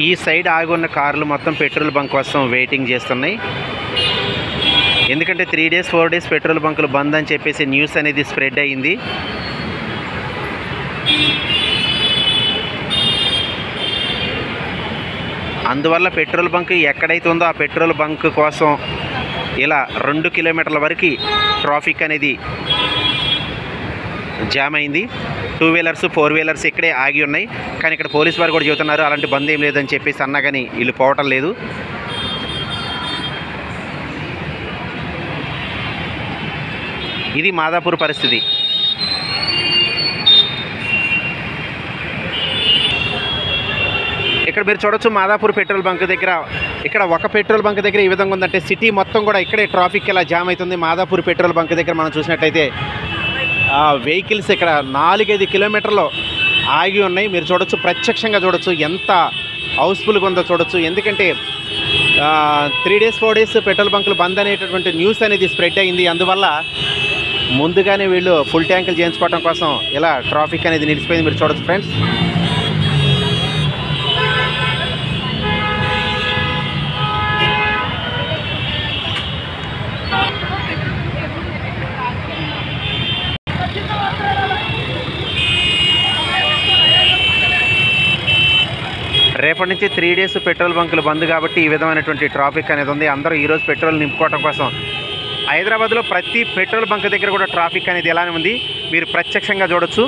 ఈ సైడ్ ఆగి ఉన్న కార్లు మొత్తం పెట్రోల్ బంక్ కోసం వెయిటింగ్ చేస్తున్నాయి. ఎందుకంటే 3 days 4 days పెట్రోల్ బంకులు బంద్ అని చెప్పేసి న్యూస్ అనేది స్ప్రెడ్ అయ్యింది. అందువల్ల పెట్రోల్ బంక్ ఎక్కడైతే ఉందో ఆ పెట్రోల్ బంక్ కోసం ఇలా 2 కిలోమీటర్ల వరకు ట్రాఫిక్ అనేది జామ్ అయింది. 2 wheelers 4 wheelers ఇక్కడే ఆగి ఉన్నాయి. కానీ ఇక్కడ పోలీసు వారు కూడా చెబుతున్నారు అలాంటి బంద్ ఏం లేదని చెప్పేసి అన్నా కానీ వీళ్ళు పోవటం లేదు. ఇది మాదాపూర్ పరిస్థితి. ఇక్కడ మీరు చూడొచ్చు మాదాపూర్ పెట్రోల్ బంక్ దగ్గర, ఇక్కడ ఒక పెట్రోల్ బంక్ దగ్గర ఈ విధంగా ఉందంటే సిటీ మొత్తం కూడా ఇక్కడే ట్రాఫిక్ ఇలా జామ్ అవుతుంది. మాదాపూర్ పెట్రోల్ బంక్ దగ్గర మనం చూసినట్టయితే వెహికల్స్ ఇక్కడ 4-5 కిలోమీటర్లు ఆగి ఉన్నాయి. మీరు చూడొచ్చు, ప్రత్యక్షంగా చూడొచ్చు ఎంత హౌస్ఫుల్గా ఉందో చూడొచ్చు. ఎందుకంటే 3 days 4 days పెట్రోల్ బంకులు బంద్ అనేటటువంటి న్యూస్ అనేది స్ప్రెడ్ అయింది. అందువల్ల ముందుగానే వీళ్ళు ఫుల్ ట్యాంకులు చేయించుకోవడం కోసం ఇలా ట్రాఫిక్ అనేది నిలిచిపోయింది. మీరు చూడొచ్చు ఫ్రెండ్స్. రేపటి నుంచి 3 days పెట్రోల్ బంకులు బంద్ కాబట్టి ఈ విధమైనటువంటి ట్రాఫిక్ అనేది ఉంది. అందరూ ఈరోజు పెట్రోల్ నింపుకోవడం కోసం హైదరాబాద్లో ప్రతి పెట్రోల్ బంక్ దగ్గర కూడా ట్రాఫిక్ అనేది ఎలానే ఉంది మీరు ప్రత్యక్షంగా చూడొచ్చు.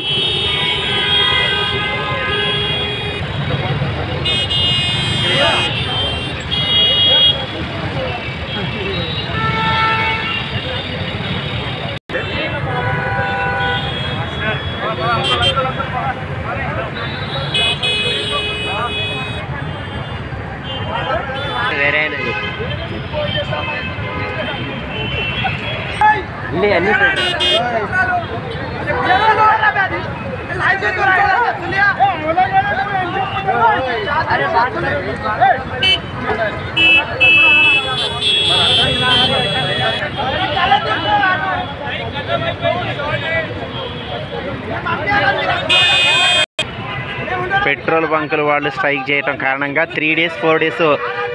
పెట్రోల్ బంకులు వాళ్ళు స్ట్రైక్ చేయడం కారణంగా 3 days 4 days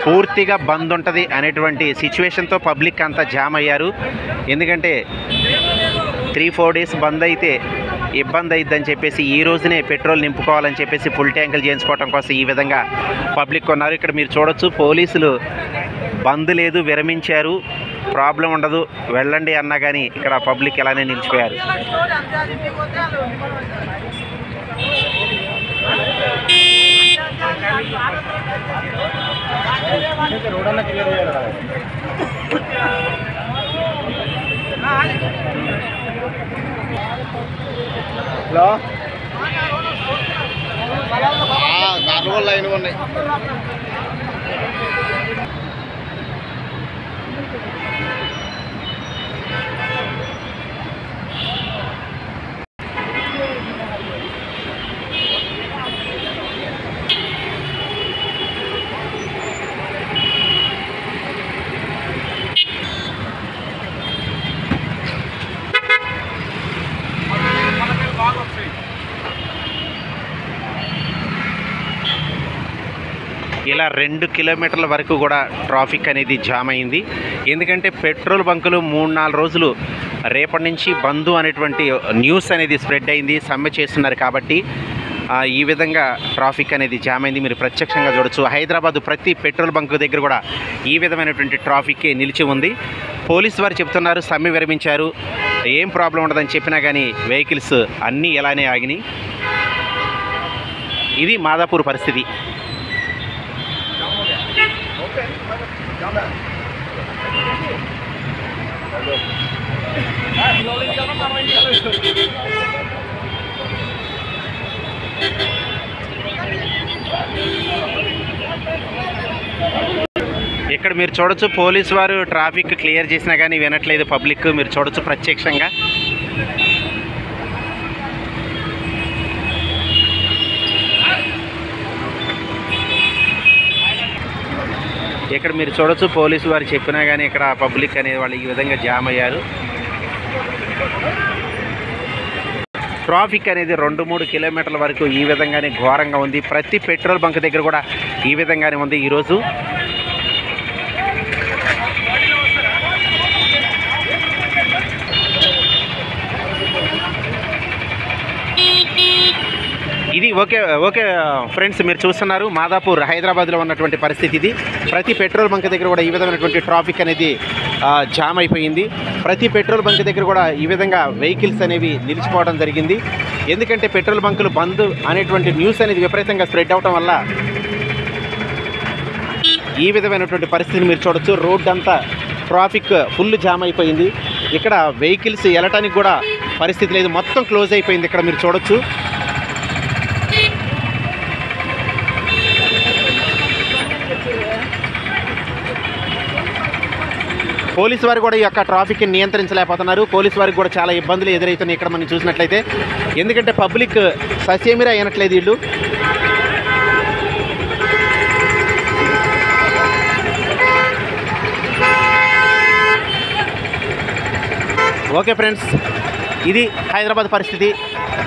పూర్తిగా బంద్ ఉంటుంది అనేటువంటి సిచ్యువేషన్తో పబ్లిక్ అంతా జామ్ అయ్యారు. ఎందుకంటే 3-4 days బంద్ అయితే ఇబ్బంది అయిద్దని చెప్పేసి ఈ రోజునే పెట్రోల్ నింపుకోవాలని చెప్పేసి ఫుల్ ట్యాంకులు చేయించుకోవడం కోసం ఈ విధంగా పబ్లిక్ ఉన్నారు. ఇక్కడ మీరు చూడొచ్చు, పోలీసులు బంద్ లేదు, విరమించారు, ప్రాబ్లం ఉండదు, వెళ్ళండి అన్నా కానీ ఇక్కడ పబ్లిక్ ఎలానే నిలిచిపోయారు. హలో, కార్లు లైన్ ఉన్నాయి. ఇలా 2 కిలోమీటర్ల వరకు కూడా ట్రాఫిక్ అనేది జామ్ అయింది. ఎందుకంటే పెట్రోల్ బంకులు 3-4 రోజులు రేపటి నుంచి బంద్ అనేటువంటి న్యూస్ అనేది స్ప్రెడ్ అయింది, సమ్మె చేస్తున్నారు కాబట్టి ఈ విధంగా ట్రాఫిక్ అనేది జామ్ అయింది. మీరు ప్రత్యక్షంగా చూడొచ్చు. హైదరాబాద్ ప్రతి పెట్రోల్ బంకు దగ్గర కూడా ఈ విధమైనటువంటి ట్రాఫిక్ నిలిచి ఉంది. పోలీసు వారు చెప్తున్నారు సమ్మె విరమించారు, ఏం ప్రాబ్లం ఉండదని చెప్పినా కానీ వెహికల్స్ అన్నీ ఎలానే ఆగినాయి. ఇది మాదాపూర్ పరిస్థితి. ఇక్కడ మీరు చూడొచ్చు, పోలీసు వారు ట్రాఫిక్ క్లియర్ చేసినా కానీ వినట్లేదు పబ్లిక్. మీరు చూడొచ్చు ప్రత్యక్షంగా. ఇక్కడ మీరు చూడొచ్చు, పోలీసు వారు చెప్పినా కానీ ఇక్కడ పబ్లిక్ అనేది వాళ్ళు ఈ విధంగా జామ్ అయ్యారు. ట్రాఫిక్ అనేది 2-3 కిలోమీటర్ల వరకు ఈ విధంగానే ఘోరంగా ఉంది. ప్రతి పెట్రోల్ బంక్ దగ్గర కూడా ఈ విధంగానే ఉంది ఈరోజు. ఇది ఓకే ఫ్రెండ్స్, మీరు చూస్తున్నారు మాదాపూర్ హైదరాబాద్లో ఉన్నటువంటి పరిస్థితి ఇది. ప్రతి పెట్రోల్ బంక్ దగ్గర కూడా ఈ విధమైనటువంటి ట్రాఫిక్ అనేది జామ్ అయిపోయింది. ప్రతి పెట్రోల్ బంక్ దగ్గర కూడా ఈ విధంగా వెహికల్స్ అనేవి నిలిచిపోవడం జరిగింది. ఎందుకంటే పెట్రోల్ బంకులు బంద్ అనేటువంటి న్యూస్ అనేది విపరీతంగా స్ప్రెడ్ అవటం వల్ల ఈ విధమైనటువంటి పరిస్థితిని మీరు చూడొచ్చు. రోడ్ అంతా ట్రాఫిక్ ఫుల్ జామ్ అయిపోయింది. ఇక్కడ వెహికల్స్ వెళ్ళటానికి కూడా పరిస్థితి లేదు, మొత్తం క్లోజ్ అయిపోయింది. ఇక్కడ మీరు చూడొచ్చు. పోలీసు వారు కూడా ఈ యొక్క ట్రాఫిక్ని నియంత్రించలేకపోతున్నారు. పోలీసు వారికి కూడా చాలా ఇబ్బందులు ఎదురవుతున్నాయి ఇక్కడ మనం చూసినట్లయితే. ఎందుకంటే పబ్లిక్ ససేమిరా అయినట్లేదు వీళ్ళు. ఓకే ఫ్రెండ్స్, ఇది హైదరాబాద్ పరిస్థితి.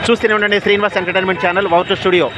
చూస్తూనే ఉండండి శ్రీనివాస్ ఎంటర్టైన్మెంట్ ఛానల్, వౌటర్ స్టూడియో.